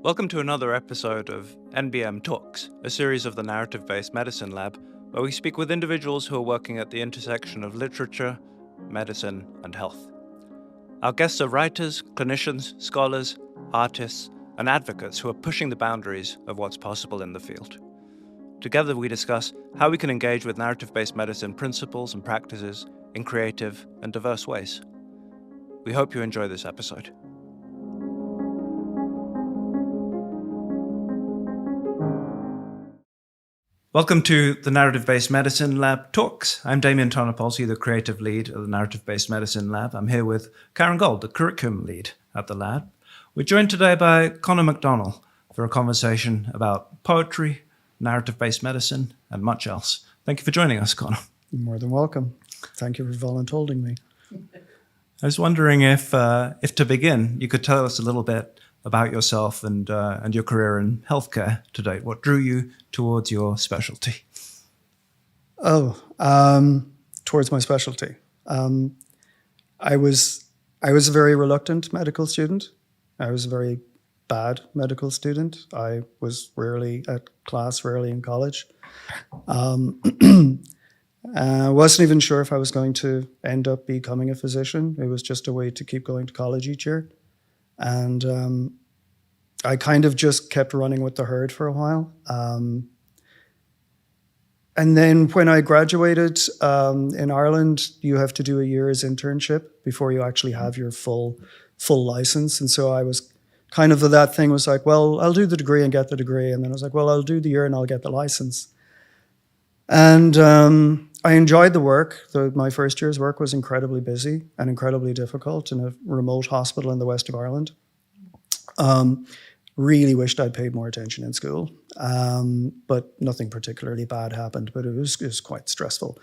Welcome to another episode of NBM Talks, a series of the Narrative-Based Medicine Lab, where we speak with individuals who are working at the intersection of literature, medicine, and health. Our guests are writers, clinicians, scholars, artists, and advocates who are pushing the boundaries of what's possible in the field. Together we discuss how we can engage with narrative-based medicine principles and practices in creative and diverse ways. We hope you enjoy this episode. Welcome to the Narrative-Based Medicine Lab Talks. I'm Damien Tonopolsky, the creative lead of the Narrative-Based Medicine Lab. I'm here with Karen Gold, the curriculum lead at the lab. We're joined today by Conor Mc Donnell for a conversation about poetry, narrative-based medicine, and much else. Thank you for joining us, Conor. You're more than welcome. Thank you for volunteering me. I was wondering if to begin, you could tell us a little bit about yourself and your career in healthcare to date. What drew you towards your specialty? Towards my specialty. I was a very reluctant medical student. I was a very bad medical student. I was rarely at class, rarely in college. I wasn't even sure if I was going to end up becoming a physician. It was just a way to keep going to college each year. And I kind of just kept running with the herd for a while. And then when I graduated in Ireland, you have to do a year's internship before you actually have your full license. And so I was kind of that thing was like, well, I'll do the degree and get the degree. And then I was like, well, I'll do the year and I'll get the license. And I enjoyed the work. My first year's work was incredibly busy and incredibly difficult in a remote hospital in the west of Ireland. Really wished I'd paid more attention in school, but nothing particularly bad happened, but it was quite stressful.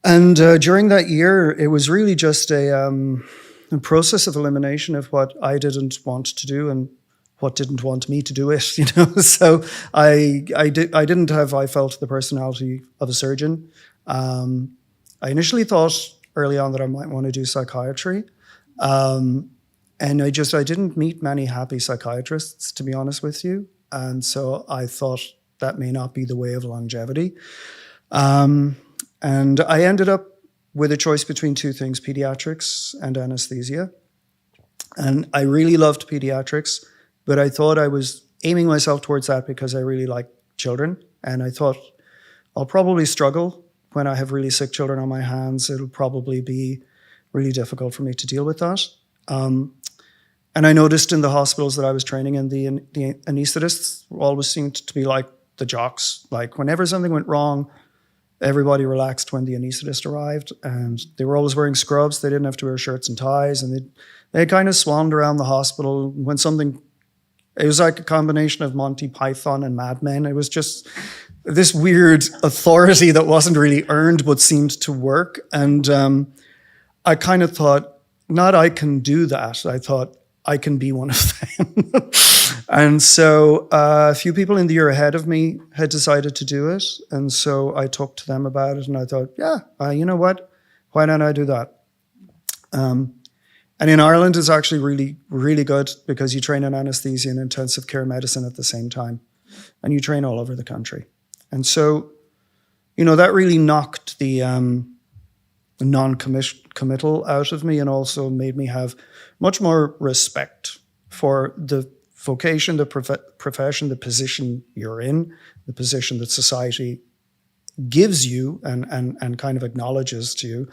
And during that year, it was really just a process of elimination of what I didn't want to do and what didn't want me to do it, you know. So I felt the personality of a surgeon. I initially thought early on that I might want to do psychiatry. And I didn't meet many happy psychiatrists, to be honest with you. And so I thought that may not be the way of longevity. And I ended up with a choice between two things, pediatrics and anesthesia. And I really loved pediatrics, but I thought I was aiming myself towards that because I really like children. And I thought I'll probably struggle when I have really sick children on my hands. It'll probably be really difficult for me to deal with that. And I noticed in the hospitals that I was training in, the anesthetists always seemed to be like the jocks. Like whenever something went wrong, everybody relaxed when the anesthetist arrived, and they were always wearing scrubs. They didn't have to wear shirts and ties, and they kind of swarmed around the hospital. When it was like a combination of Monty Python and Mad Men. It was just this weird authority that wasn't really earned but seemed to work. And I kind of thought, not I can do that. I thought, I can be one of them. And so a few people in the year ahead of me had decided to do it. And so I talked to them about it and I thought, you know what? Why don't I do that? And in Ireland, it's actually really, really good because you train in anesthesia and intensive care medicine at the same time. And you train all over the country. And so, that really knocked the non-committal out of me and also made me have much more respect for the vocation, the profession, the position you're in, the position that society gives you and kind of acknowledges to you.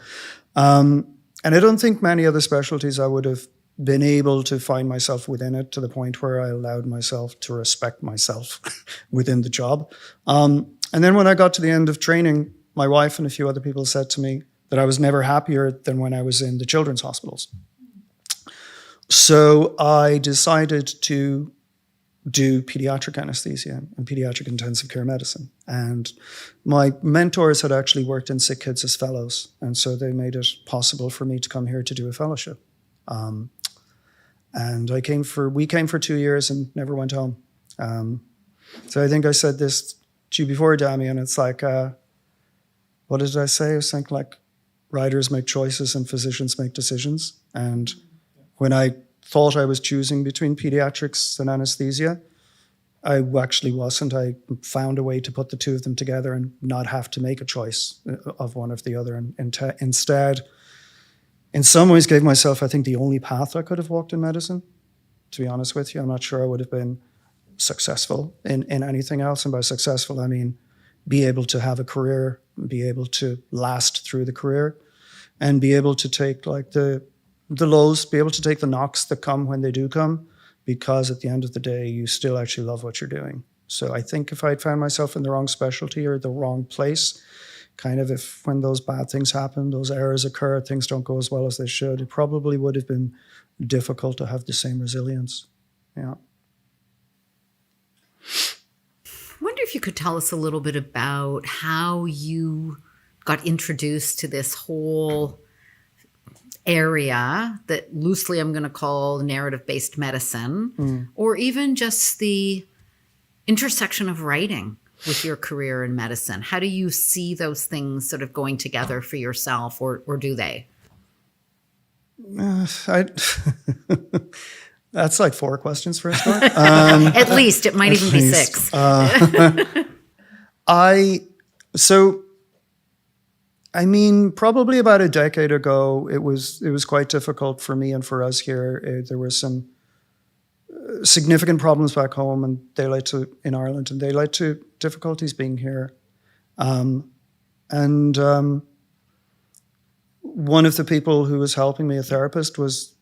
And I don't think many other specialties I would have been able to find myself within it to the point where I allowed myself to respect myself within the job. And then when I got to the end of training, my wife and a few other people said to me that I was never happier than when I was in the children's hospitals. So I decided to do pediatric anesthesia and pediatric intensive care medicine. And my mentors had actually worked in SickKids as fellows. And so they made it possible for me to come here to do a fellowship. And we came for 2 years and never went home. So I think I said this to you before, Damien. It's like, what did I say? It was something like, writers make choices and physicians make decisions. And when I thought I was choosing between pediatrics and anesthesia, I actually wasn't. I found a way to put the two of them together and not have to make a choice of one or the other. And instead, in some ways, gave myself, I think, the only path I could have walked in medicine. To be honest with you, I'm not sure I would have been successful in anything else. And by successful, I mean be able to have a career, be able to last through the career, and be able to take like the lows, be able to take the knocks that come when they do come, because at the end of the day, you still actually love what you're doing. So I think if I'd found myself in the wrong specialty or the wrong place, kind of if when those bad things happen, those errors occur, things don't go as well as they should, it probably would have been difficult to have the same resilience. Yeah. I wonder if you could tell us a little bit about how you got introduced to this whole area that loosely I'm going to call narrative-based medicine, or even just the intersection of writing with your career in medicine. How do you see those things sort of going together for yourself, or do they? That's like 4 questions for a start. At least. It might even be 6. I mean, probably about a decade ago, it was quite difficult for me and for us here. There were some significant problems back home, and they led to in Ireland, and they led to difficulties being here. One of the people who was helping me, a therapist, was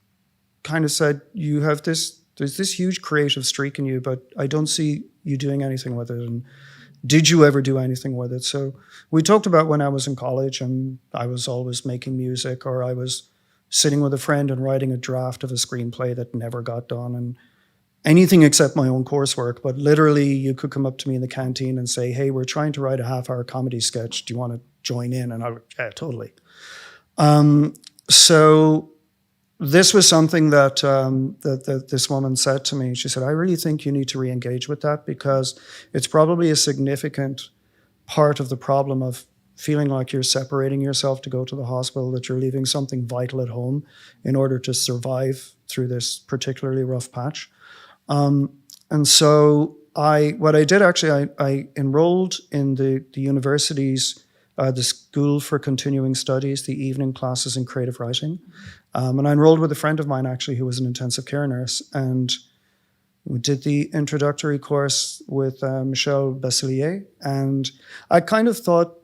kind of said, there's this huge creative streak in you, but I don't see you doing anything with it. And did you ever do anything with it? So we talked about when I was in college and I was always making music, or I was sitting with a friend and writing a draft of a screenplay that never got done, and anything except my own coursework. But literally you could come up to me in the canteen and say, hey, we're trying to write a half-hour comedy sketch. Do you want to join in? And I would, yeah, totally. So this was something that, that this woman said to me. She said, I really think you need to re-engage with that, because it's probably a significant part of the problem of feeling like you're separating yourself to go to the hospital, that you're leaving something vital at home in order to survive through this particularly rough patch. And so what I did actually, I enrolled in the university's the School for Continuing Studies, the evening classes in creative writing. And I enrolled with a friend of mine, actually, who was an intensive care nurse. And we did the introductory course with Michel Basselier. And I kind of thought,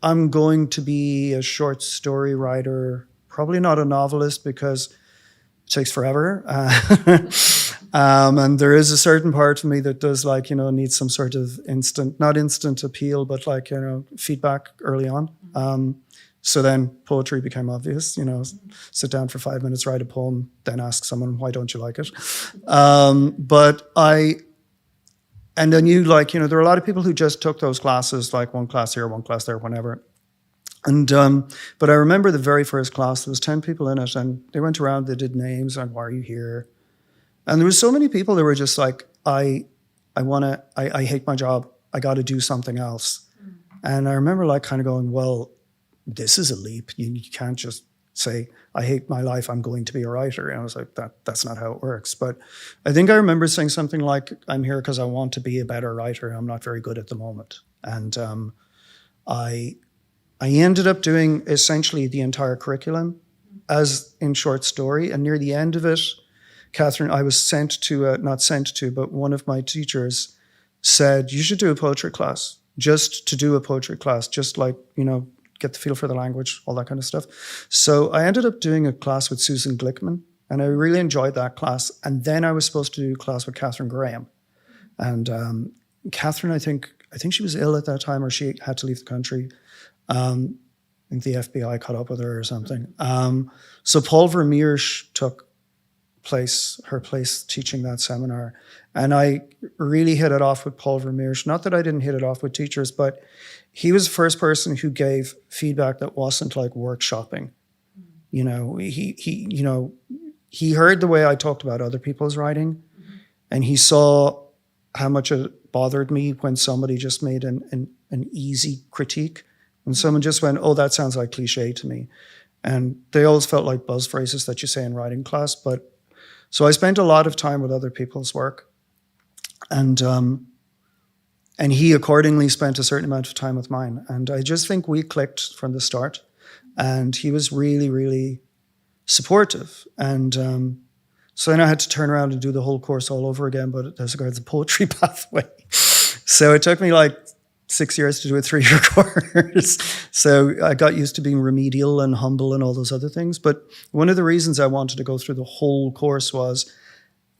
I'm going to be a short story writer, probably not a novelist, because it takes forever. And there is a certain part of me that does need some sort of not instant appeal, but feedback early on. So then poetry became obvious, sit down for 5 minutes, write a poem, then ask someone, why don't you like it? And then there are a lot of people who just took those classes, like one class here, one class there, whenever. And, but I remember the very first class, there was 10 people in it, and they went around, they did names, and why are you here? And there was so many people that were just like, I hate my job. I got to do something else. And I remember kind of going, well, this is a leap. You can't just say, I hate my life, I'm going to be a writer. And I was like, that's not how it works. But I think I remember saying something like, I'm here because I want to be a better writer. I'm not very good at the moment. And I ended up doing essentially the entire curriculum as in short story. And near the end of it, Catherine, I was but one of my teachers said, you should do a poetry class, just to do a poetry class, just get the feel for the language, all that kind of stuff. So I ended up doing a class with Susan Glickman, and I really enjoyed that class. And then I was supposed to do a class with Catherine Graham. And Catherine, I think she was ill at that time, or she had to leave the country. I think the FBI caught up with her or something. So Paul Vermeersch took her place teaching that seminar. And I really hit it off with Paul Vermeersch. Not that I didn't hit it off with teachers, but he was the first person who gave feedback that wasn't like workshopping. He heard the way I talked about other people's writing, and he saw how much it bothered me when somebody just made an easy critique. When someone just went, oh, that sounds like cliche to me. And they always felt like buzz phrases that you say in writing class. So I spent a lot of time with other people's work. And he accordingly spent a certain amount of time with mine. And I just think we clicked from the start. And he was really, really supportive. And so then I had to turn around and do the whole course all over again, but as regards the poetry pathway. So it took me like 6 years to do a 3-year course. So I got used to being remedial and humble and all those other things. But one of the reasons I wanted to go through the whole course was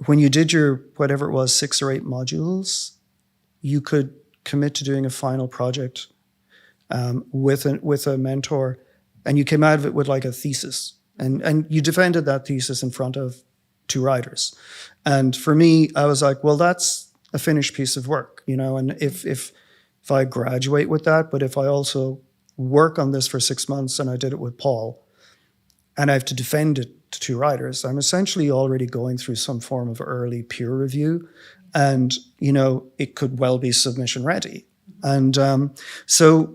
when you did your, whatever it was, 6 or 8 modules, you could commit to doing a final project with a mentor, and you came out of it with like a thesis, and you defended that thesis in front of 2 writers. And for me, I was like, well, that's a finished piece of work, you know. And if I graduate with that, but if I also work on this for 6 months, and I did it with Paul, and I have to defend it to 2 writers, I'm essentially already going through some form of early peer review. And, you know, it could well be submission ready. And so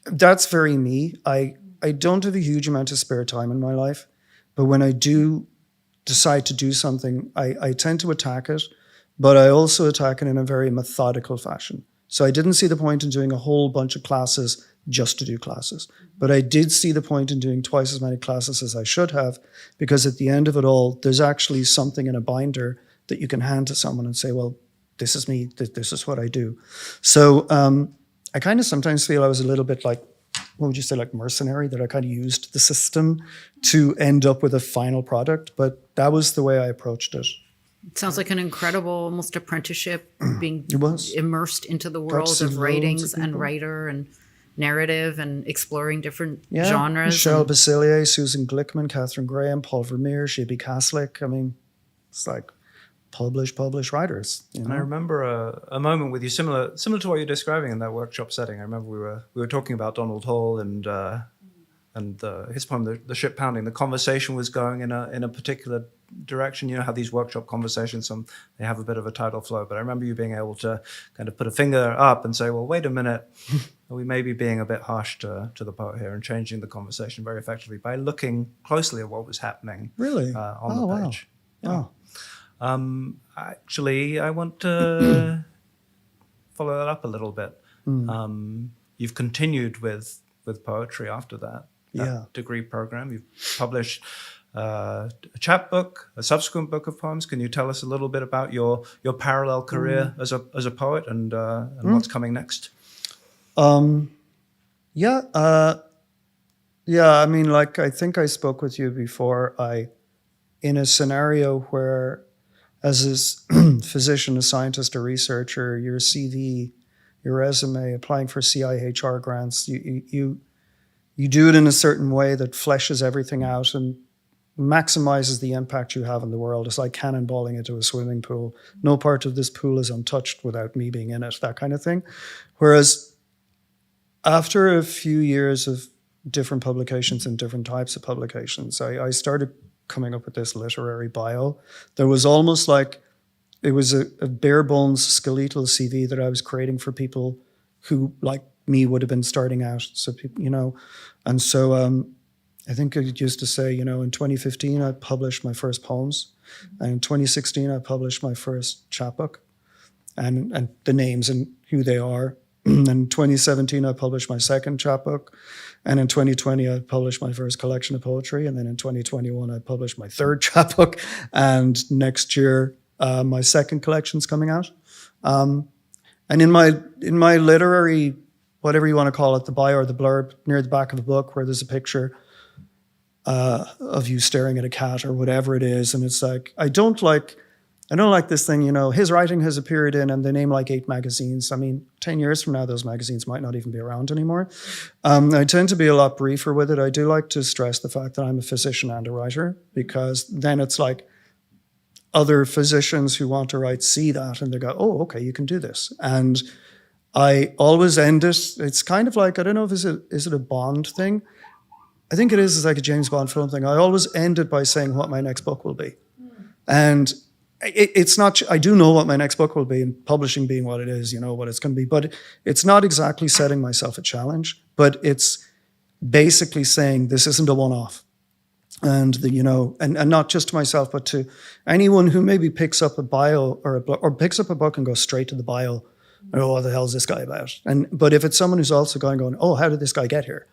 that's very me. I don't have a huge amount of spare time in my life, but when I do decide to do something, I tend to attack it, but I also attack it in a very methodical fashion. So I didn't see the point in doing a whole bunch of classes just to do classes, but I did see the point in doing twice as many classes as I should have, because at the end of it all, there's actually something in a binder that you can hand to someone and say, well, this is me, this is what I do. So I kind of sometimes feel I was a little bit like, what would you say, like mercenary, that I kind of used the system to end up with a final product. But that was the way I approached it. It sounds like an incredible, almost apprenticeship, being was. immersed into the world Got to of see writings loads of and people. writer and narrative and exploring different Yeah, genres. Michelle and- Basilier, Susan Glickman, Catherine Graham, Paul Vermeer, Shibi Kaslik. I mean, it's like publish writers. You know? And I remember a moment with you similar to what you're describing in that workshop setting. I remember we were talking about Donald Hall and his poem, The Ship Pounding. The conversation was going in a particular direction. You know how these workshop conversations, they have a bit of a tidal flow. But I remember you being able to kind of put a finger up and say, well, wait a minute, we may be being a bit harsh to the poet here, and changing the conversation very effectively by looking closely at what was happening Really? on the page. Wow. Yeah. Oh. Actually, I want to follow that up a little bit. You've continued with poetry after that degree program. You've published a chapbook, a subsequent book of poems. Can you tell us a little bit about your parallel career as a poet and what's coming next? Yeah. I mean, like, I think I spoke with you before. In a scenario where, as a physician, a scientist, a researcher, your CV, your resume, applying for CIHR grants, you do it in a certain way that fleshes everything out and maximizes the impact you have in the world. It's like cannonballing into a swimming pool. No part of this pool is untouched without me being in it, that kind of thing. Whereas after a few years of different publications and different types of publications, I started coming up with this literary bio. There was almost like, it was a bare bones skeletal CV that I was creating for people who, like me, would have been starting out. So people, you know, and so I think I used to say, you know, in 2015, I published my first poems. And in 2016, I published my first chapbook and the names and who they are. In 2017, I published my second chapbook. And in 2020, I published my first collection of poetry. And then in 2021, I published my third chapbook. And next year, my second collection's coming out. And in my literary, whatever you want to call it, the bio or the blurb near the back of the book, where there's a picture of you staring at a cat or whatever it is, and it's like, I don't like this thing, you know, his writing has appeared in, and they name like 8 magazines. I mean, 10 years from now, those magazines might not even be around anymore. I tend to be a lot briefer with it. I do like to stress the fact that I'm a physician and a writer, because then it's like other physicians who want to write see that and they go, oh, okay, you can do this. And I always end it. It's kind of like, I don't know if is it a Bond thing? I think it is. It's like a James Bond film thing. I always end it by saying what my next book will be. And it's not, I do know what my next book will be, and publishing being what it is, you know what it's going to be, but it's not exactly setting myself a challenge, but it's basically saying this isn't a one-off. And and not just to myself, but to anyone who maybe picks up a bio or picks up a book and goes straight to the bio. Oh, what the hell is this guy about? But if it's someone who's also going, oh, how did this guy get here?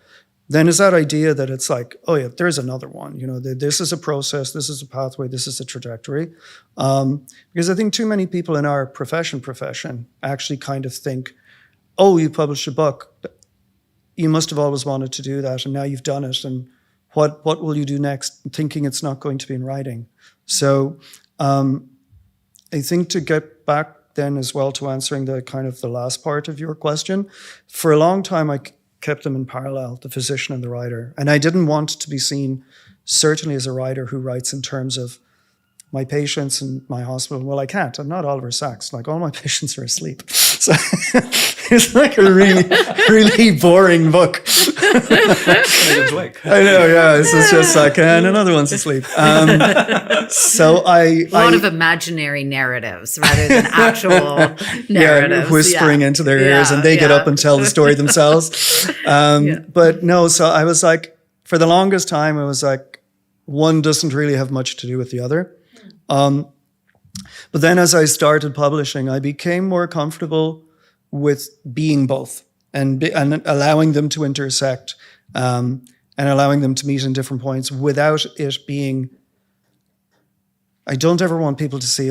Then is that idea that it's like, oh yeah, there's another one. This is a process, this is a pathway, this is a trajectory. Because I think too many people in our profession actually kind of think, oh, you published a book, you must have always wanted to do that, and now you've done it, and what will you do next? Thinking it's not going to be in writing. So I think to get back then as well to answering the kind of the last part of your question, for a long time I kept them in parallel, the physician and the writer. And I didn't want to be seen certainly as a writer who writes in terms of my patients and my hospital. Well, I can't. I'm not Oliver Sacks. Like, all my patients are asleep. So it's like a really, really boring book. Awake. I know, yeah. It's just like, and another one's asleep. So a lot of imaginary narratives rather than actual narratives. Whispering into their ears, and they get up and tell the story themselves. But no, so I was like, for the longest time, I was like, one doesn't really have much to do with the other. But then as I started publishing, I became more comfortable with being both and allowing them to intersect and allowing them to meet in different points without it being... I don't ever want people to see,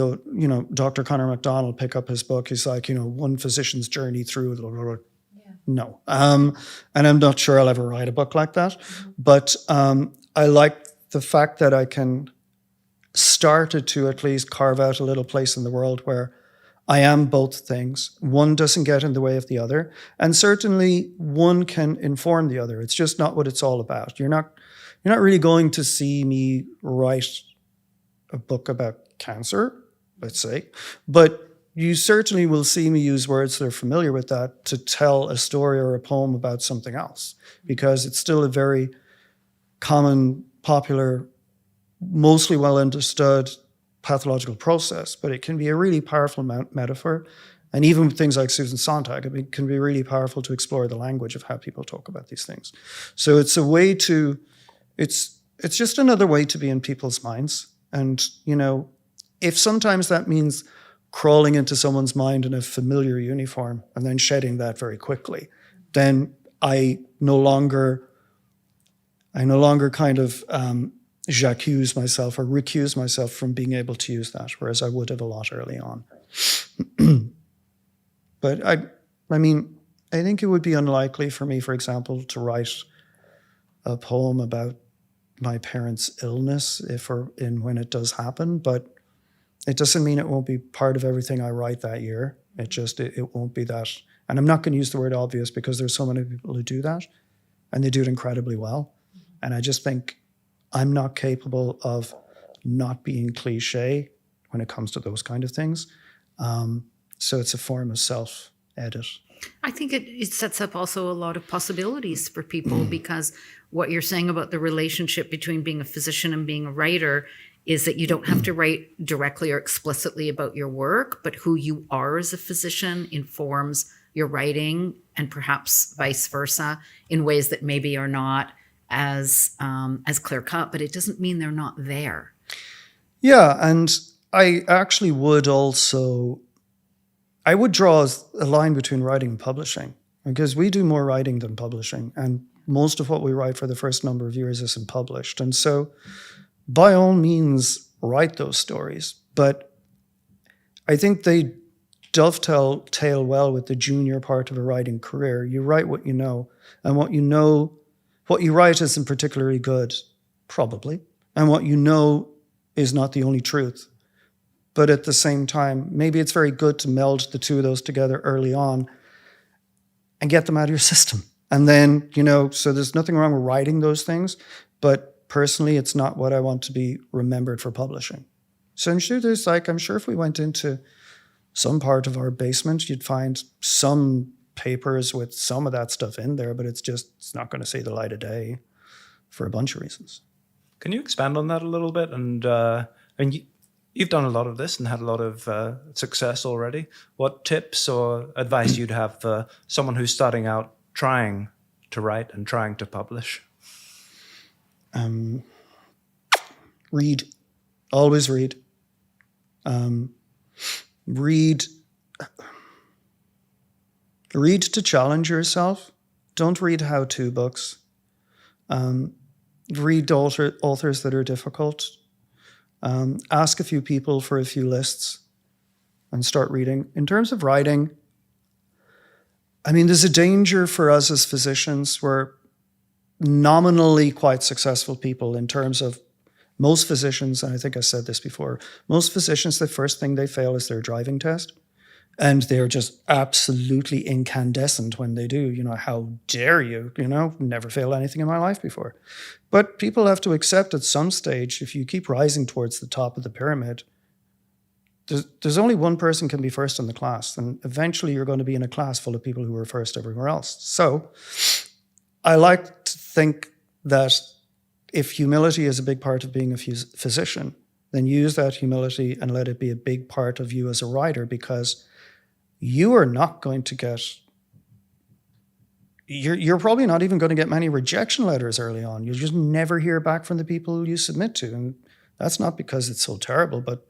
Dr. Conor Mc Donnell pick up his book. He's like, one physician's journey through... No. And I'm not sure I'll ever write a book like that. But I like the fact that I can started to at least carve out a little place in the world where I am both things. One doesn't get in the way of the other. And certainly one can inform the other. It's just not what it's all about. You're not really going to see me write a book about cancer, let's say, but you certainly will see me use words that are familiar with that to tell a story or a poem about something else, because it's still a very common, popular, mostly well understood pathological process, but it can be a really powerful metaphor. And even with things like Susan Sontag, it can be really powerful to explore the language of how people talk about these things. So it's a way to, it's just another way to be in people's minds. And, if sometimes that means crawling into someone's mind in a familiar uniform and then shedding that very quickly, then I no longer kind of j'accuse myself or recuse myself from being able to use that, whereas I would have a lot early on. But I think it would be unlikely for me, for example, to write a poem about my parents' illness when it does happen, but it doesn't mean it won't be part of everything I write that year. It won't be that. And I'm not going to use the word obvious, because there's so many people who do that, and they do it incredibly well. And I just think I'm not capable of not being cliche when it comes to those kind of things. So it's a form of self-edit. I think it sets up also a lot of possibilities for people, because what you're saying about the relationship between being a physician and being a writer is that you don't have to write directly or explicitly about your work, but who you are as a physician informs your writing, and perhaps vice versa, in ways that maybe are not as clear cut, but it doesn't mean they're not there. Yeah, and I actually would also, I would draw a line between writing and publishing, because we do more writing than publishing, and most of what we write for the first number of years isn't published. And so by all means, write those stories, but I think they dovetail well with the junior part of a writing career. You write what you know, and what you write isn't particularly good, probably, and what you know is not the only truth. But at the same time, maybe it's very good to meld the two of those together early on and get them out of your system. And then, so there's nothing wrong with writing those things, but personally, it's not what I want to be remembered for publishing. So I'm sure if we went into some part of our basement, you'd find some papers with some of that stuff in there, but it's not going to see the light of day for a bunch of reasons. Can you expand on that a little bit? And you've done a lot of this and had a lot of success already. What tips or advice you'd have for someone who's starting out trying to write and trying to publish? Read. Always read. Read. Read to challenge yourself. Don't read how-to books. Read authors that are difficult. Ask a few people for a few lists and start reading. In terms of writing, I mean, there's a danger for us as physicians. We're nominally quite successful people in terms of most physicians, and I think I said this before, most physicians, the first thing they fail is their driving test. And they're just absolutely incandescent when they do. You know, how dare you? You know, never failed anything in my life before. But people have to accept at some stage, if you keep rising towards the top of the pyramid, there's only one person can be first in the class. And eventually you're going to be in a class full of people who are first everywhere else. So I like to think that if humility is a big part of being a physician, then use that humility and let it be a big part of you as a writer, because you are not going to get, you're probably not even going to get many rejection letters early on. You'll just never hear back from the people you submit to. And that's not because it's so terrible, but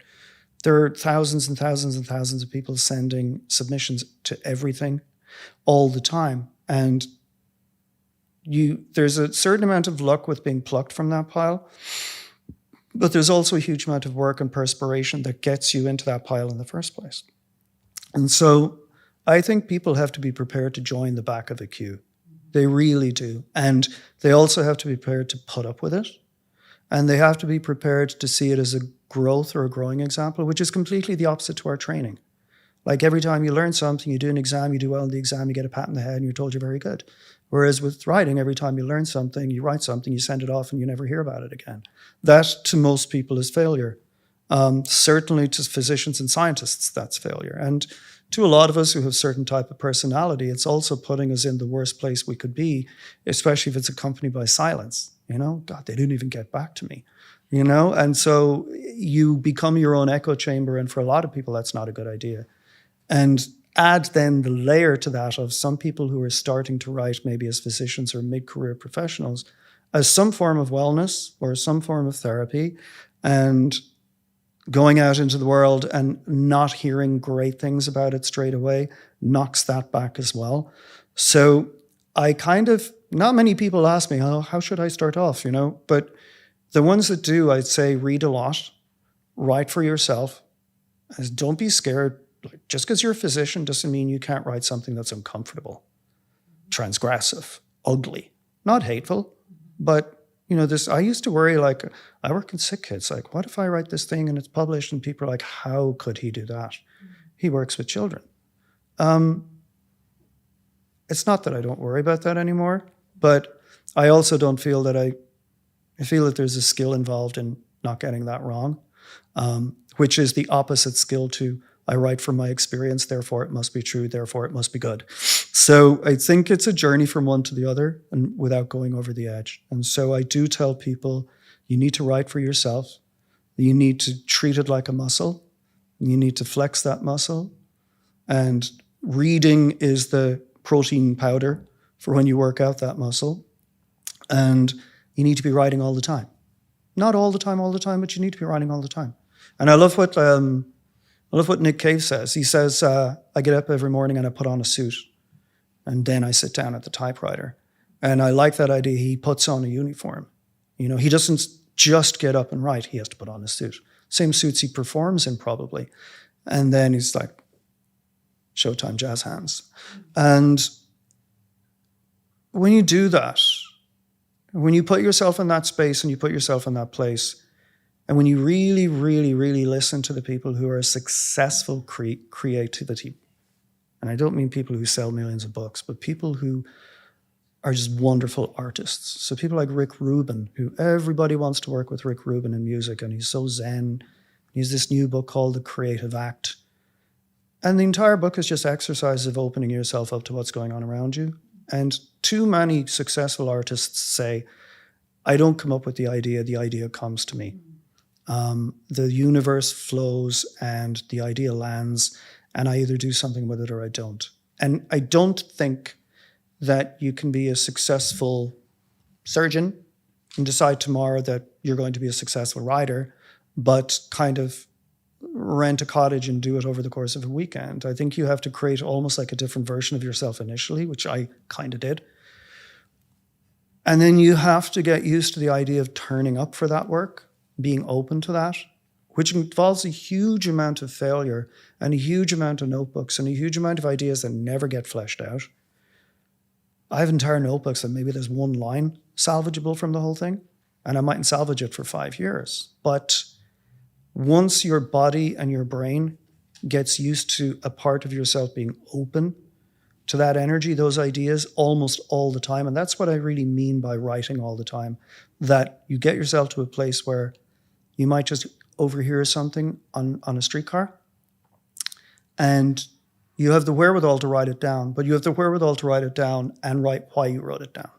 there are thousands and thousands and thousands of people sending submissions to everything all the time. And there's a certain amount of luck with being plucked from that pile, but there's also a huge amount of work and perspiration that gets you into that pile in the first place. And so I think people have to be prepared to join the back of a queue. They really do. And they also have to be prepared to put up with it. And they have to be prepared to see it as a growth or a growing example, which is completely the opposite to our training. Like every time you learn something, you do an exam, you do well in the exam, you get a pat on the head and you're told you're very good. Whereas with writing, every time you learn something, you write something, you send it off and you never hear about it again. That to most people is failure. Certainly to physicians and scientists, that's failure. And to a lot of us who have certain type of personality, it's also putting us in the worst place we could be, especially if it's accompanied by silence. You know, God, they didn't even get back to me, you know? And so you become your own echo chamber. And for a lot of people, that's not a good idea. And add then the layer to that of some people who are starting to write maybe as physicians or mid-career professionals as some form of wellness or some form of therapy, and going out into the world and not hearing great things about it straight away knocks that back as well. So not many people ask me, oh, how should I start off, you know? But the ones that do, I'd say read a lot, write for yourself, and don't be scared. Like, just because you're a physician doesn't mean you can't write something that's uncomfortable, transgressive, ugly, not hateful, but you know, I used to worry, like, I work in SickKids, like, what if I write this thing and it's published and people are like, how could he do that? He works with children. It's not that I don't worry about that anymore, but I also don't feel that I feel that there's a skill involved in not getting that wrong, which is the opposite skill to, I write from my experience, therefore it must be true, therefore it must be good. So I think it's a journey from one to the other and without going over the edge. And so I do tell people, you need to write for yourself. You need to treat it like a muscle. You need to flex that muscle. And reading is the protein powder for when you work out that muscle. And you need to be writing all the time. Not all the time, but you need to be writing all the time. And I love what Nick Cave says. He says, I get up every morning and I put on a suit. And then I sit down at the typewriter. And I like that idea. He puts on a uniform. You know, he doesn't just get up and write. He has to put on a suit. Same suits he performs in probably. And then he's like, Showtime jazz hands. And when you do that, when you put yourself in that space and you put yourself in that place, and when you really, really, really listen to the people who are successful creativity, and I don't mean people who sell millions of books, but people who are just wonderful artists. So people like Rick Rubin, who everybody wants to work with Rick Rubin in music, and he's so zen. He has this new book called The Creative Act. And the entire book is just exercises of opening yourself up to what's going on around you. And too many successful artists say, I don't come up with the idea comes to me. The universe flows and the idea lands, and I either do something with it or I don't. And I don't think that you can be a successful surgeon, and decide tomorrow that you're going to be a successful writer, but kind of rent a cottage and do it over the course of a weekend. I think you have to create almost like a different version of yourself initially, which I kind of did. And then you have to get used to the idea of turning up for that work, being open to that, which involves a huge amount of failure and a huge amount of notebooks and a huge amount of ideas that never get fleshed out. I have entire notebooks that maybe there's one line salvageable from the whole thing, and I mightn't salvage it for 5 years. But once your body and your brain gets used to a part of yourself being open to that energy, those ideas almost all the time, and that's what I really mean by writing all the time, that you get yourself to a place where you might just overhear something on a streetcar and you have the wherewithal to write it down, but you have the wherewithal to write it down and write why you wrote it down.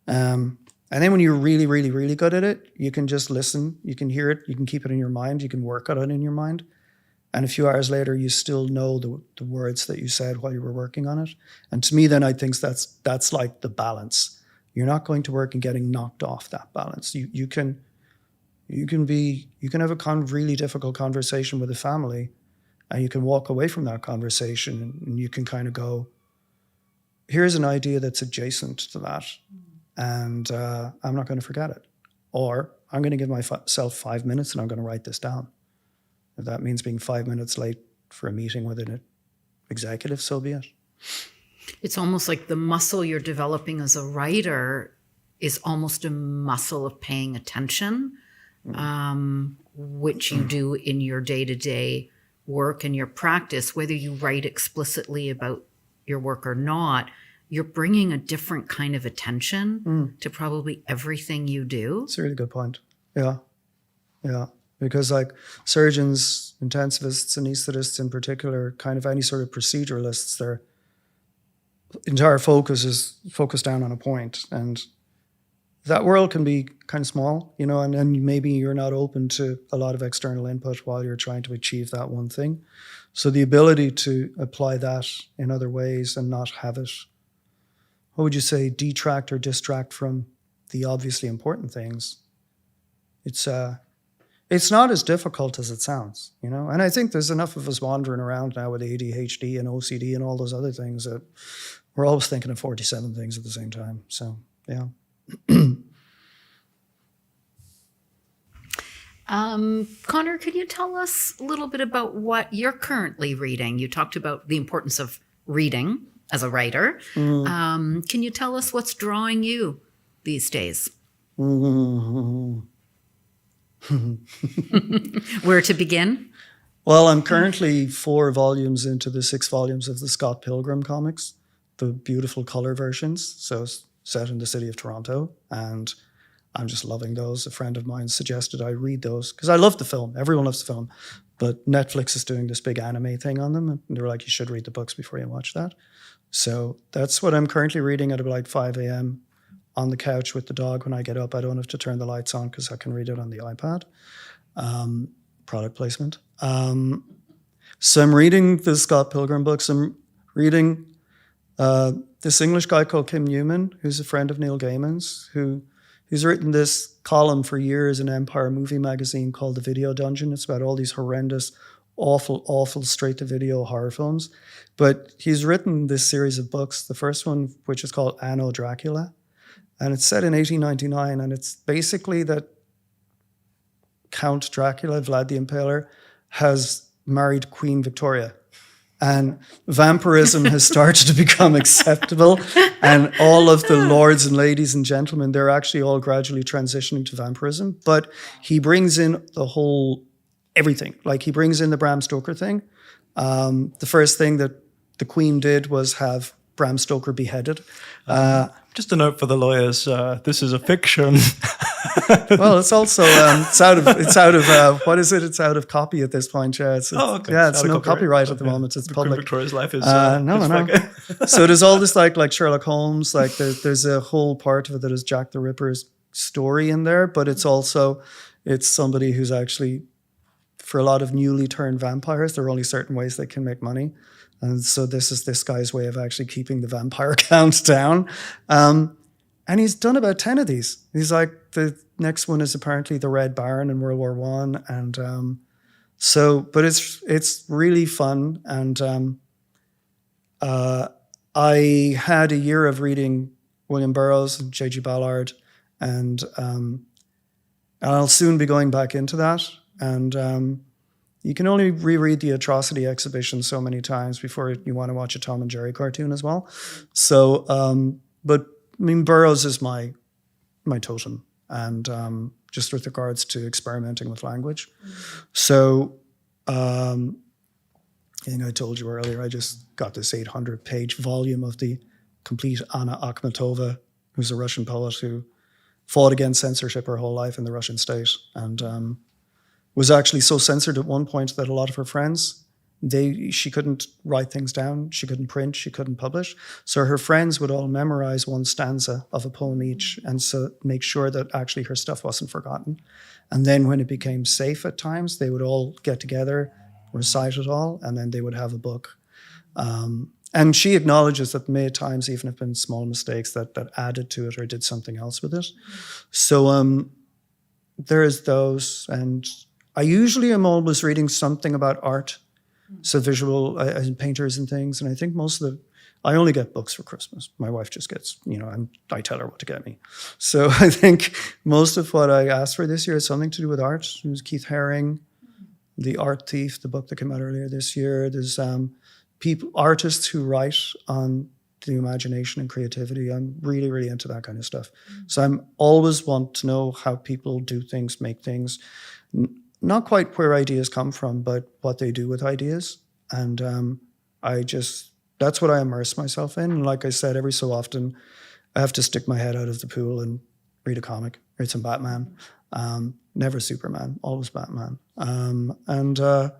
And then when you're really, really, really good at it, you can just listen, you can hear it, you can keep it in your mind, you can work on it in your mind. And a few hours later, you still know the words that you said while you were working on it. And to me, then I think that's like the balance. You're not going to work and getting knocked off that balance. You can have a really difficult conversation with a family, and you can walk away from that conversation and you can kind of go, here's an idea that's adjacent to that, and I'm not going to forget it. Or I'm going to give myself 5 minutes and I'm going to write this down. If that means being 5 minutes late for a meeting with an executive, so be it. It's almost like the muscle you're developing as a writer is almost a muscle of paying attention, which you do in your day-to-day work and your practice, whether you write explicitly about your work or not. You're bringing a different kind of attention to probably everything you do. It's a really good point. Yeah. Because like surgeons, intensivists, anesthetists in particular, kind of any sort of proceduralists, their entire focus is focused down on a point. And that world can be kind of small, and maybe you're not open to a lot of external input while you're trying to achieve that one thing. So the ability to apply that in other ways and not have it, what would you say, detract or distract from the obviously important things, it's not as difficult as it sounds, And I think there's enough of us wandering around now with ADHD and OCD and all those other things that we're always thinking of 47 things at the same time. So, yeah. Conor, could you tell us a little bit about what you're currently reading? You talked about the importance of reading as a writer. Can you tell us what's drawing you these days? Where to begin? Well, I'm currently 4 volumes into the 6 volumes of the Scott Pilgrim comics, the beautiful color versions. So set in the city of Toronto, and I'm just loving those. A friend of mine suggested I read those because I love the film. Everyone loves the film, but Netflix is doing this big anime thing on them, and they were like, you should read the books before you watch that. So that's what I'm currently reading at about 5 a.m. on the couch with the dog. When I get up, I don't have to turn the lights on because I can read it on the iPad. Product placement. So I'm reading the Scott Pilgrim books. I'm reading this English guy called Kim Newman, who's a friend of Neil Gaiman's, who's written this column for years in Empire Movie Magazine called The Video Dungeon. It's about all these horrendous, awful straight-to-video horror films. But he's written this series of books, the first one, which is called Anno Dracula. And it's set in 1899, and it's basically that Count Dracula, Vlad the Impaler, has married Queen Victoria. And vampirism has started to become acceptable. And all of the lords and ladies and gentlemen, they're actually all gradually transitioning to vampirism. But he brings in the whole everything. Like he brings in the Bram Stoker thing. The first thing that the Queen did was have Bram Stoker beheaded. Just a note for the lawyers: this is a fiction. Well, it's also it's out of what is it? It's out of copy at this point. Yeah, it's okay. Yeah, it's no copyright at the moment. It's public. Victoria's life is no. So there's all this like Sherlock Holmes. Like there's a whole part of it that is Jack the Ripper's story in there, but it's somebody who's actually, for a lot of newly turned vampires, there are only certain ways they can make money. And so this is this guy's way of actually keeping the vampire count down. And he's done about 10 of these. He's like, the next one is apparently the Red Baron in World War One, and but it's really fun. And I had a year of reading William Burroughs and J.G. Ballard, and I'll soon be going back into that. And you can only reread the Atrocity Exhibition so many times before you want to watch a Tom and Jerry cartoon as well. So, but I mean, Burroughs is my totem, and just with regards to experimenting with language. So, I think I told you earlier, I just got this 800-page volume of the complete Anna Akhmatova, who's a Russian poet who fought against censorship her whole life in the Russian state, and was actually so censored at one point that a lot of her friends, she couldn't write things down, she couldn't print, she couldn't publish. So her friends would all memorize one stanza of a poem each, and so make sure that actually her stuff wasn't forgotten. And then when it became safe at times, they would all get together, recite it all, and then they would have a book. And she acknowledges that may at times even have been small mistakes that added to it or did something else with it. So there's those. And I usually am always reading something about art, so visual painters and things. And I think I only get books for Christmas. My wife just gets, and I tell her what to get me. So I think most of what I asked for this year is something to do with art. There's Keith Haring, The Art Thief, the book that came out earlier this year. There's artists who write on the imagination and creativity. I'm really, really into that kind of stuff. So I'm always want to know how people do things, make things, not quite where ideas come from, but what they do with ideas. And that's what I immerse myself in. And like I said, every so often I have to stick my head out of the pool and read a comic, read some Batman. Never Superman, always Batman. And I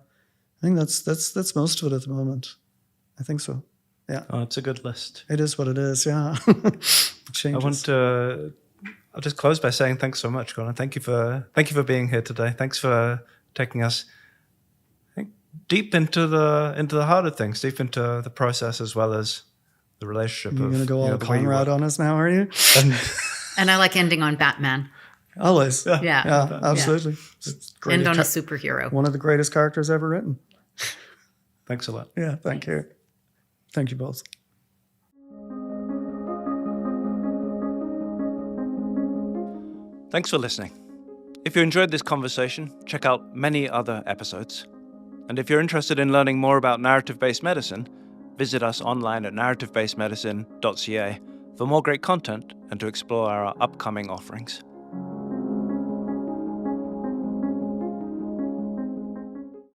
think that's most of it at the moment. I think so. Yeah. Oh, it's a good list. It is what it is. Yeah. I'll just close by saying thanks so much, Conor. Thank you for being here today. Thanks for taking us, I think, deep into the heart of things, deep into the process as well as the relationship. You're going to go all Conrad on us now, are you? And I like ending on Batman. Always. Yeah, absolutely. Yeah. End on a superhero. One of the greatest characters ever written. Thanks a lot. Yeah, thank you. Thank you both. Thanks for listening. If you enjoyed this conversation, check out many other episodes. And if you're interested in learning more about narrative-based medicine, visit us online at narrativebasedmedicine.ca for more great content and to explore our upcoming offerings.